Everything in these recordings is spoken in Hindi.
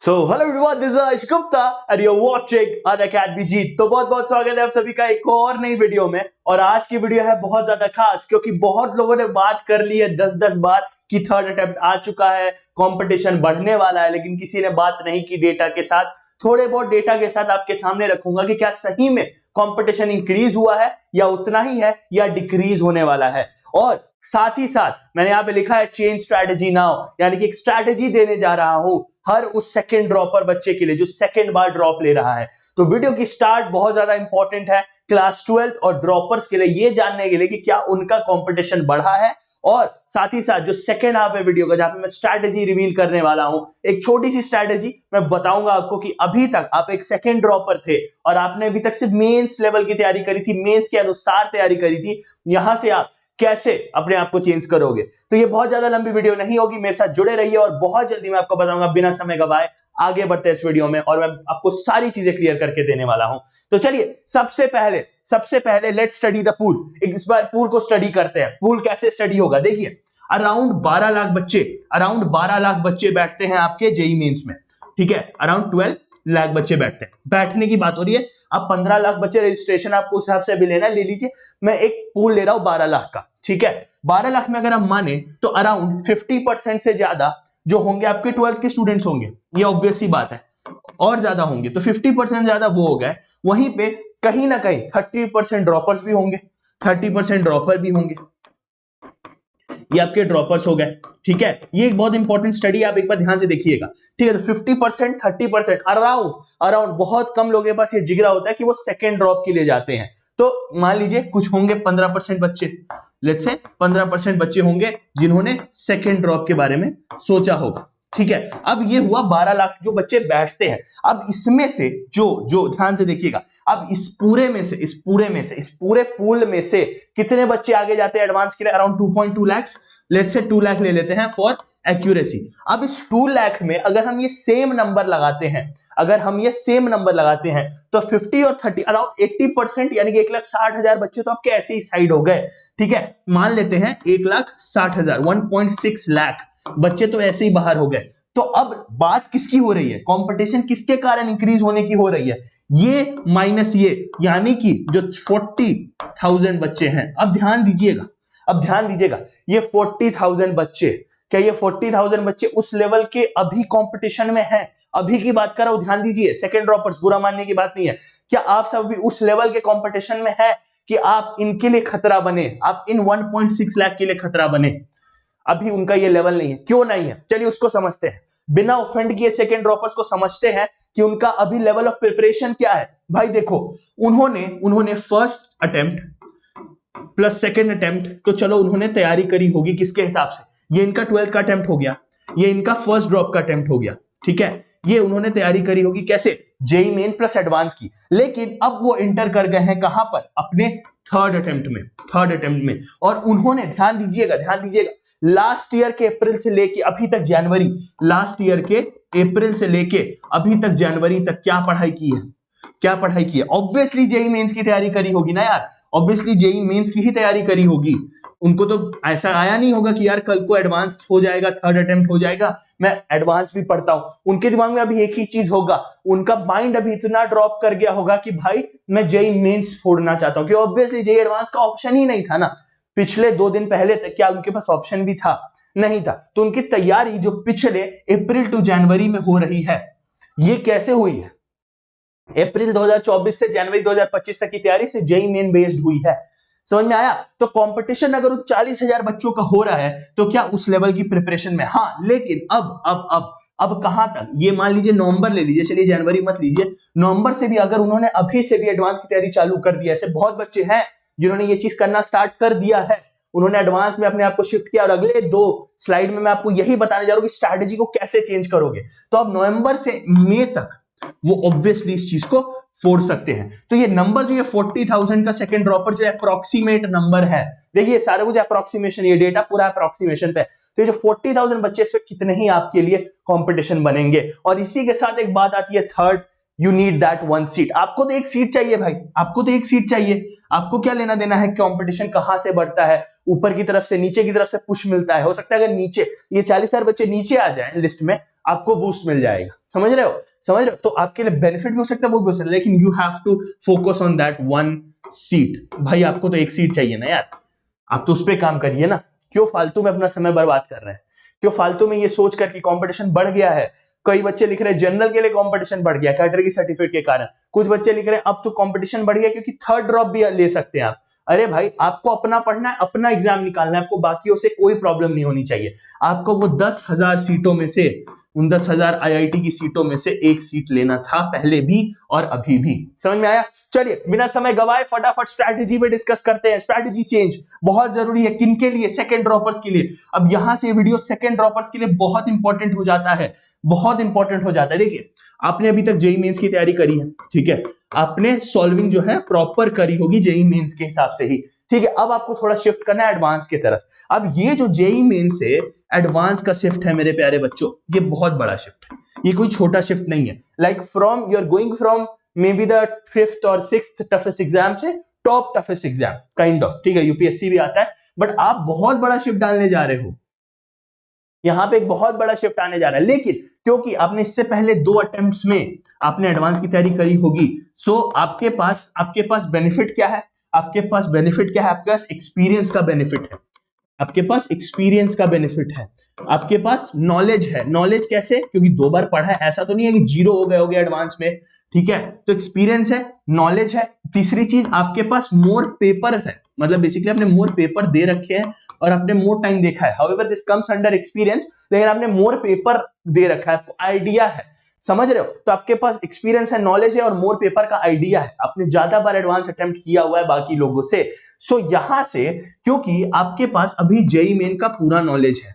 So hello everyone, this is Ash Gupta and you're watching Unacademy जीत। तो बहुत बहुत स्वागत है आप सभी का एक और नई वीडियो में। और आज की वीडियो है बहुत ज्यादा खास क्योंकि बहुत लोगों ने बात कर ली है 10-10 बार कि थर्ड अटेम्प्ट आ चुका है, कंपटीशन बढ़ने वाला है, लेकिन किसी ने बात नहीं की डेटा के साथ। थोड़े बहुत डेटा के साथ आपके सामने रखूंगा कि क्या सही में कंपटीशन इंक्रीज हुआ है या उतना ही है या डिक्रीज होने वाला है। और साथ ही साथ मैंने यहाँ पे लिखा है चेंज स्ट्रैटेजी नाउ, यानी कि एक स्ट्रैटेजी देने जा रहा हूं हर उस सेकंड ड्रॉपर बच्चे के लिए जो सेकंड बार ड्रॉप ले रहा है। तो वीडियो की स्टार्ट बहुत ज्यादा इंपॉर्टेंट है क्लास 12 और ड्रॉपर्स के लिए, ये जानने के लिए कि क्या उनका कंपटीशन बढ़ा है। और साथ ही साथ जो सेकंड हाफ है वीडियो का, जहां पे मैं स्ट्रैटेजी रिवील करने वाला हूं, एक छोटी सी स्ट्रैटेजी मैं बताऊंगा आपको कि अभी तक आप एक सेकंड ड्रॉपर थे और आपने अभी तक सिर्फ मेंस लेवल की तैयारी करी थी, मेंस के अनुसार तैयारी करी थी, यहां से आप कैसे अपने आप को चेंज करोगे। तो ये बहुत ज्यादा लंबी वीडियो नहीं होगी, मेरे साथ जुड़े रहिए और बहुत जल्दी मैं आपको बताऊंगा बिना समय गवाए। आगे बढ़ते हैं इस वीडियो में और मैं आपको सारी चीजें क्लियर करके देने वाला हूं। तो चलिए सबसे पहले लेट्स स्टडी द पूल। इस बार पूल को स्टडी करते हैं। पूल कैसे स्टडी होगा देखिए, अराउंड 12 लाख बच्चे बैठते हैं आपके जेईई मेंस में, ठीक है। अराउंड 12 लाख बच्चे बैठते हैं, बैठने की बात हो रही है। अब 15 लाख बच्चे रजिस्ट्रेशन आपको उस हिसाब से भी लेना, ले लीजिए। मैं एक पूल ले रहा हूं 12 लाख का, ठीक है। 12 लाख में अगर हम माने तो अराउंड 50% से ज्यादा जो होंगे आपके 12th के स्टूडेंट्स होंगे, ये ऑब्वियस सी बात है, और ज्यादा होंगे। तो 50% ज्यादा वो हो गए। वहीं पे कहीं ना कहीं 30% ड्रॉपर्स भी होंगे, 30% ड्रॉपर भी होंगे, ये आपके ड्रॉपर्स हो गए, ठीक है। ये एक बहुत इंपॉर्टेंट स्टडी, आप एक बार ध्यान से देखिएगा, ठीक है। तो 50% 30% अराउंड बहुत कम लोगों के पास ये जिगरा होता है कि वो सेकंड ड्रॉप के लिए जाते हैं। तो मान लीजिए कुछ होंगे 15% बच्चे, लेट्स से 15% बच्चे होंगे जिन्होंने सेकंड ड्रॉप के बारे में सोचा होगा, ठीक है। अब ये हुआ 12 लाख जो बच्चे बैठते हैं। अब इसमें से जो ध्यान से देखिएगा, अब इस पूरे पूल में से कितने बच्चे आगे जाते हैं एडवांस के लिए? Around 2.2 lakh, let's say 2 lakh ले लेते हैं फॉर एक्यूरेसी। अब इस 2 लाख में अगर हम ये सेम नंबर लगाते हैं, तो 50 और 30 अराउंड 80% यानी कि 1,60,000 बच्चे तो आपके ऐसे ही साइड हो गए, ठीक है। मान लेते हैं 1,60,000, 1.6 लाख बच्चे तो ऐसे ही बाहर हो गए। तो अब बात किसकी हो रही है? कंपटीशन किसके कारण इंक्रीज होने की हो रही है? ये माइनस ये, यानी कि जो 40,000 बच्चे हैं। अब ध्यान दीजिएगा, ये 40,000 बच्चे, क्या ये 40,000 बच्चे उस लेवल के अभी कंपटीशन में हैं? अभी की बात कर रहा हूं, ध्यान दीजिए। सेकंड ड्रॉपर्स, बुरा मानने की बात नहीं है। क्या आप सब भी उस लेवल के कंपटीशन में है कि आप इनके लिए खतरा बने, आप इन 1.6 लाख के लिए खतरा बने? अभी उनका ये लेवल नहीं है। क्यों नहीं है? चलिए उसको समझते हैं, बिना ऑफेंड किए सेकंड ड्रॉपर्स को समझते हैं कि उनका अभी लेवल ऑफ प्रिपरेशन क्या है। भाई देखो, उन्होंने first attempt plus second attempt, तो चलो उन्होंने तैयारी करी होगी किसके हिसाब से? ये इनका 12th का अटेम्प्ट हो गया, ये इनका फर्स्ट ड्रॉप का अटेम्प्ट हो गया, ठीक है। ये उन्होंने तैयारी करी होगी कैसे? जेईई मेन प्लस एडवांस की। लेकिन अब वो इंटर कर गए हैं कहां पर? अपने थर्ड अटेम्प्ट में। और उन्होंने, ध्यान दीजिएगा, लास्ट ईयर के अप्रैल से लेके अभी तक जनवरी तक क्या पढ़ाई की है? ऑब्वियसली जेईई मेंस की तैयारी करी होगी ना यार, ऑब्वियसली जेईई मेंस की ही तैयारी करी होगी। उनको तो ऐसा आया नहीं होगा कि यार कल को एडवांस हो जाएगा, थर्ड अटेम्प्ट हो जाएगा, मैं एडवांस भी पढ़ता हूं। उनके दिमाग में अभी एक ही चीज होगा, उनका माइंड अभी इतना ड्रॉप कर गया होगा कि भाई मैं जेईई मेंस फोड़ना चाहता हूं, कि ऑब्वियसली जेईई एडवांस का ऑप्शन ही नहीं था ना। पिछले 2 दिन पहले तक क्या उनके पास ऑप्शन भी था? नहीं था। तो उनकी तैयारी जो पिछले अप्रैल टू जनवरी में हो रही है, ये कैसे हुई है? अप्रैल 2024 से जनवरी 2025 तक की तैयारी से जेईई मेन बेस्ड हुई है। समझ में आया? तो कंपटीशन अगर 40,000 बच्चों का हो रहा है तो क्या उस लेवल की प्रिपरेशन में? हाँ, लेकिन अब कहां तक? ये मान लीजिए नवंबर ले लीजिए, चलिए जनवरी मत लीजिए, नवंबर से भी अगर उन्होंने अभी से भी एडवांस की तैयारी चालू कर दी, ऐसे बहुत बच्चे हैं जिन्होंने ये चीज करना स्टार्ट कर दिया है, उन्होंने एडवांस में अपने आप को शिफ्ट किया। और अगले 2 स्लाइड में मैं आपको यही बताने जा रहा हूं कि स्ट्रैटेजी को कैसे चेंज करोगे। तो अब नवंबर से मई तक वो ऑब्वियसली इस चीज को फोड़ सकते हैं। तो ये नंबर जो ये 40,000 का सेकंड ड्रॉपर जो अप्रोक्सीमेट नंबर है, देखिए सारा कुछ अप्रोक्सीमेशन, ये डेटा पूरा अप्रोक्सीमेशन पे। तो ये जो 40,000 बच्चे, इस पे कितने ही आपके लिए कंपटीशन बनेंगे। और इसी के साथ एक बात आती है third, you need that one seat. आपको तो एक सीट चाहिए भाई, आपको तो एक सीट चाहिए। आपको क्या लेना देना है, कंपटीशन कहां से बढ़ता है, ऊपर की तरफ से नीचे की तरफ से पुश मिलता है। हो सकता है अगर नीचे ये 40,000 बच्चे नीचे आ जाए लिस्ट में, आपको बूस्ट मिल जाएगा। समझ रहे हो, समझ रहे हो? तो आपके लिए बेनिफिट भी हो सकता है, वो भी हो सकता है, लेकिन you have to focus on that one seat. भाई आपको तो एक सीट चाहिए ना यार, आप तो उस पर काम करिए ना। क्यों फालतू में अपना समय बर्बाद कर रहे हैं, क्यों फालतू में ये सोच कर कि कंपटीशन बढ़ गया है। कई बच्चे लिख रहे हैं जनरल के लिए कंपटीशन बढ़ गया कैटेगरी सर्टिफिकेट के कारण, कुछ बच्चे लिख रहे हैं अब तो कंपटीशन बढ़ गया क्योंकि थर्ड ड्रॉप भी ले सकते हैं आप। अरे भाई आपको अपना पढ़ना है, अपना एग्जाम निकालना है, आपको बाकियों से कोई प्रॉब्लम नहीं होनी चाहिए। आपको वो 10,000 सीटों में से, उन 10,000 आईआईटी की सीटों में से एक सीट लेना था, पहले भी और अभी भी। समझ में आया? चलिए बिना समय गवाए फटाफट स्ट्रैटेजी पे डिस्कस करते हैं। स्ट्रैटेजी चेंज बहुत जरूरी है, किन के लिए? सेकंड ड्रॉपर्स के लिए। अब यहां से वीडियो सेकंड ड्रॉपर्स के लिए बहुत इंपॉर्टेंट हो जाता है, बहुत इंपॉर्टेंट हो जाता है। देखिए आपने अभी तक जेईई मेंस की तैयारी करी है, ठीक है, आपने सॉल्विंग जो है प्रॉपर करी होगी जेईई मेंस के हिसाब से ही, ठीक है। अब आपको थोड़ा शिफ्ट करना है एडवांस की तरफ। अब ये जो जेईई मेन से एडवांस का शिफ्ट है मेरे प्यारे बच्चों, ये बहुत बड़ा शिफ्ट है, ये कोई छोटा शिफ्ट नहीं है। Like from you are going from maybe the 5th और 6th टफेस्ट एग्जाम से top toughest exam kind of, ठीक है, यूपीएससी भी आता है, बट आप बहुत बड़ा शिफ्ट डालने जा रहे हो। यहां पे एक बहुत बड़ा शिफ्ट आने जा रहा है, लेकिन क्योंकि आपने इससे पहले 2 अटेम्प्ट्स में आपने एडवांस की तैयारी करी होगी, सो आपके पास बेनिफिट क्या है? आपके पास बेनिफिट क्या है? आपके पास एक्सपीरियंस का बेनिफिट है, आपके पास एक्सपीरियंस का बेनिफिट है, आपके पास नॉलेज है। नॉलेज कैसे? क्योंकि 2 बार पढ़ा है, ऐसा तो नहीं है कि जीरो हो गए एडवांस में, ठीक है। तो एक्सपीरियंस है, नॉलेज है। तीसरी चीज आपके पास मोर पेपर है, मतलब बेसिकली आपने मोर पेपर दे रखे हैं और आपने मोर टाइम देखा है। However this comes under experience, लेकिन आपने मोर पेपर दे रखा है, आपको आइडिया है। समझ रहे हो? तो आपके पास एक्सपीरियंस है, नॉलेज है और मोर पेपर का आइडिया है, आपने ज्यादा बार एडवांस अटेम्प्ट किया हुआ है बाकी लोगों से। सो यहां से क्योंकि आपके पास अभी जेईई मेन का पूरा नॉलेज है,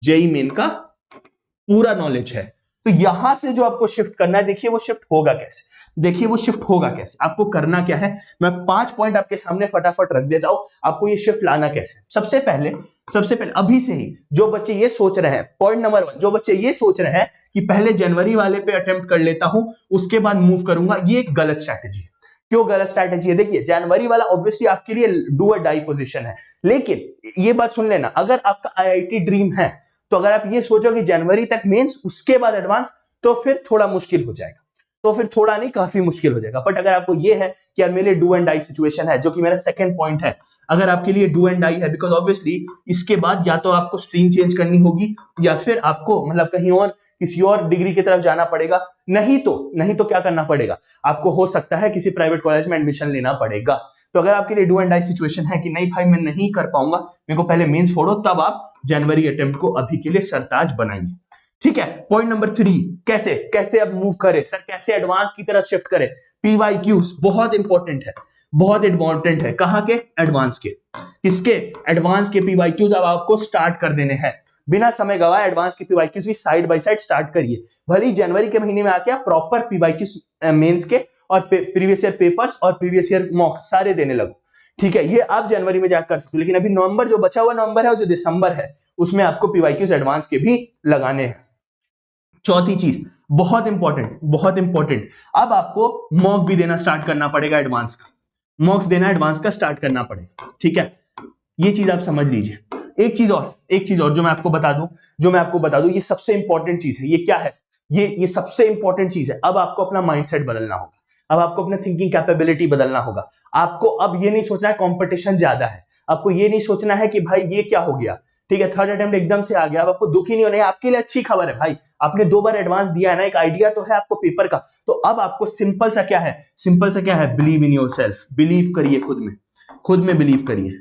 जेईई मेन का पूरा नॉलेज है, तो यहां से जो आपको शिफ्ट करना है, देखिए वो शिफ्ट होगा कैसे, देखिए वो शिफ्ट होगा कैसे। आपको करना क्या है, मैं 5 पॉइंट आपके सामने फटाफट रख देता हूं, आपको ये शिफ्ट लाना कैसे। सबसे पहले अभी से ही जो बच्चे ये सोच रहे हैं, पॉइंट नंबर 1, जो बच्चे ये सोच रहे हैं कि पहले जनवरी वाले पे अटेम्प्ट कर लेता हूं उसके बाद मूव करूंगा, ये एक गलत स्ट्रैटेजी है। क्यों गलत स्ट्रैटेजी है? देखिए जनवरी वाला ऑब्वियसली आपके लिए डू और डाई पोजीशन है, लेकिन ये बात सुन लेना, अगर आपका आईआईटी ड्रीम है, तो अगर आप ये सोचो कि जनवरी तक मेंस उसके बाद एडवांस, तो फिर थोड़ा मुश्किल हो जाएगा, तो फिर थोड़ा नहीं काफी मुश्किल हो जाएगा। बट अगर आपको ये है कि यार मेरे डू एंड डाई सिचुएशन है, जो कि मेरा सेकंड पॉइंट है, अगर आपके लिए डू एंड डाई है, बिकॉज ऑब्वियसली इसके बाद या तो आपको स्ट्रीम चेंज करनी होगी या फिर आपको मतलब कहीं और किसी और डिग्री की तरफ जाना पड़ेगा, नहीं तो क्या करना पड़ेगा, आपको हो सकता है किसी प्राइवेट कॉलेज में एडमिशन लेना पड़ेगा। तो अगर आपके लिए डू एंड डाई सिचुएशन है कि नहीं भाई मैं नहीं कर पाऊंगा, मेरे को पहले मेंस फोड़ो, तब आप जनवरी अटेम्प्ट को अभी के लिए सरताज बनाइए, ठीक है। पॉइंट नंबर 3, कैसे अब मूव करें सर, कैसे एडवांस की तरफ शिफ्ट करें? पीवाईक्यूज बहुत इंपॉर्टेंट है, बहुत इंपॉर्टेंट है। कहां के? एडवांस के। किसके? एडवांस के पीवाईक्यूज अब आपको स्टार्ट कर देने हैं, बिना समय गवाए एडवांस के पीवाईक्यूज भी साइड बाय साइड स्टार्ट करिए। भले ही जनवरी के महीने में आके आप प्रॉपर पीवाईक्यूज मेंस के और प्रीवियस ईयर पेपर्स और प्रीवियस ईयर मॉक्स सारे देने लगो, ठीक है, ये आप जनवरी में जाकर कर सकते हो। लेकिन अभी नवंबर जो बचा हुआ नवंबर है और जो दिसंबर है, उसमें आपको पीवाईक्यूज एडवांस के भी लगाने हैं। चौथी चीज बहुत इंपॉर्टेंट, अब आपको मॉक भी देना स्टार्ट करना पड़ेगा, एडवांस का मॉक्स देना एडवांस का स्टार्ट करना पड़ेगा, ठीक है। ये चीज आप समझ लीजिए। एक चीज और जो मैं आपको बता दूं, ये सबसे इंपॉर्टेंट चीज है। ये क्या है? ये सबसे इंपॉर्टेंट चीज है। अब आपको अपना माइंडसेट बदलना होगा, अब आपको अपना थिंकिंग कैपेबिलिटी बदलना होगा। आपको अब ये नहीं सोचना है कंपटीशन ज्यादा है, आपको ये नहीं सोचना है कि भाई ये क्या हो गया, ठीक है, थर्ड अटेम्प्ट एकदम से आ गया, अब आपको दुखी नहीं होना है। आपके लिए अच्छी खबर है भाई, आपने 2 बार एडवांस दिया है ना, एक आइडिया तो है आपको पेपर का। तो अब आपको सिंपल सा क्या है, बिलीव इन योरसेल्फ, बिलीव करिए खुद में बिलीव करिए,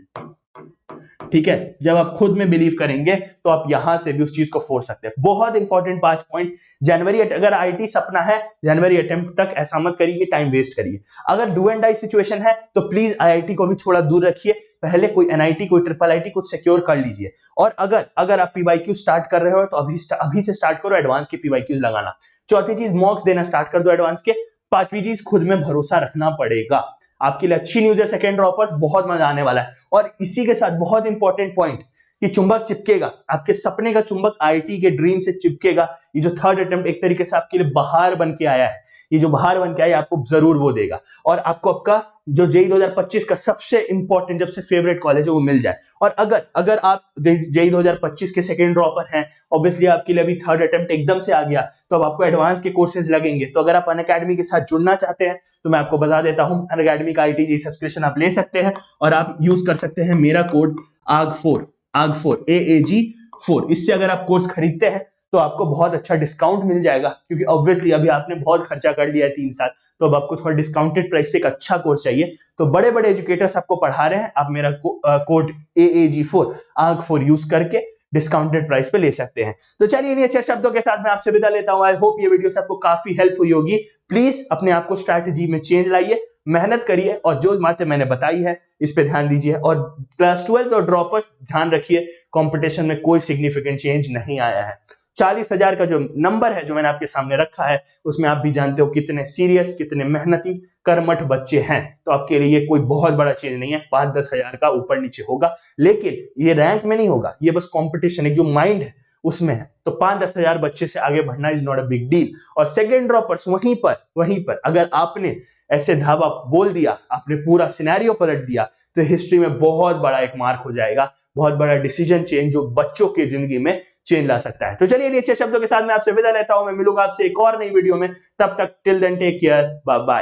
ठीक है। जब आप खुद में बिलीव करेंगे तो आप यहां से भी उस चीज को फोड़ सकते हैं। बहुत इंपॉर्टेंट 5 पॉइंट। जनवरी अगर आईटी सपना है, जनवरी अटेम्प्ट तक ऐसा मत करिए, टाइम वेस्ट करिए। अगर डू एंड डाई सिचुएशन है तो प्लीज आईआईटी को भी थोड़ा दूर रखिए, पहले कोई एनआईटी कोई ट्रिपल आईटी कुछ सिक्योर कर लीजिए। और अगर आप पीवाईक्यू स्टार्ट कर रहे हो तो अभी से स्टार्ट करो एडवांस के पीवाईक्यूज लगाना। चौथी चीज मॉक्स देना स्टार्ट कर दो एडवांस के। 5वीं चीज खुद में भरोसा रखना पड़ेगा। आपके लिए अच्छी न्यूज है सेकंड ड्रॉपर्स, बहुत मजा आने वाला है। और इसी के साथ बहुत इंपॉर्टेंट पॉइंट कि चुंबक चिपकेगा, आपके सपने का चुंबक आईटी के ड्रीम से चिपकेगा। ये जो थर्ड अटेम्प्ट एक तरीके से आपके लिए बाहर बन के आया है, ये जो बाहर बन के आया आपको जरूर वो देगा, और आपको आपका जो जेई 2025 का सबसे इंपॉर्टेंट जब से फेवरेट कॉलेज है वो मिल जाए। और अगर आप जेई 2025 के सेकंड ड्रॉपर हैं, ऑब्वियसली आपके लिए अभी थर्ड अटेम्प्ट एकदम से आ गया, तो अब आपको एडवांस के कोर्सेज लगेंगे। तो अगर आप अनअकैडमी के साथ जुड़ना चाहते हैं तो मैं आपको बता देता हूं, अनअकैडमी का आईटी सब्सक्रिप्शन आप ले सकते हैं और आप यूज कर सकते हैं मेरा कोड AAG4 AAG4। इससे अगर आप कोर्स खरीदते हैं तो आपको बहुत अच्छा डिस्काउंट मिल जाएगा, क्योंकि ऑब्वियसली अभी आपने बहुत खर्चा कर लिया है 3 साल, तो अब आपको थोड़ा डिस्काउंटेड प्राइस पे एक अच्छा कोर्स चाहिए। तो बड़े बड़े एजुकेटर्स आपको पढ़ा रहे हैं, आप मेरा कोड AAG4 यूज करके डिस्काउंटेड प्राइस पे ले सकते हैं। तो चलिए इन्हीं अच्छे शब्दों के साथ मैं आपसे विदा लेता हूं। आई होप ये वीडियो से आपको काफी हेल्प हुई होगी। प्लीज अपने आप को स्ट्रैटेजी में चेंज लाइए, मेहनत करिए, और जो बातें मैंने बताई है इस पे ध्यान दीजिए। और क्लास 12 और ड्रॉपर्स ध्यान रखिए, कंपटीशन में कोई सिग्निफिकेंट चेंज नहीं आया है। 40,000 का जो नंबर है जो मैंने आपके सामने रखा है, उसमें आप भी जानते हो कितने सीरियस, कितने मेहनती, कर्मठ बच्चे हैं। तो आपके लिए कोई बहुत बड़ा चेंज नहीं है, 5-10 हजार का ऊपर नीचे होगा, लेकिन ये रैंक में नहीं होगा, ये बस कंपटीशन है, जो माइंड है उसमें है। तो 5-10 हजार बच्चे से आगे बढ़ना is not a big deal. और सेकंड ड्रॉपर्स वहीं पर अगर आपने ऐसे धावा बोल दिया, आपने पूरा सिनेरियो पलट दिया, तो हिस्ट्री में बहुत बड़ा एक मार्क हो जाएगा, बहुत बड़ा डिसीजन चेंज जो बच्चों की जिंदगी में चेंज ला सकता है। तो चलिए इन अच्छे शब्दों के साथ मैं आपसे विदा लेता हूं। मैं मिलूंगा आपसे एक और नई वीडियो में, तब तक till then take care, bye bye.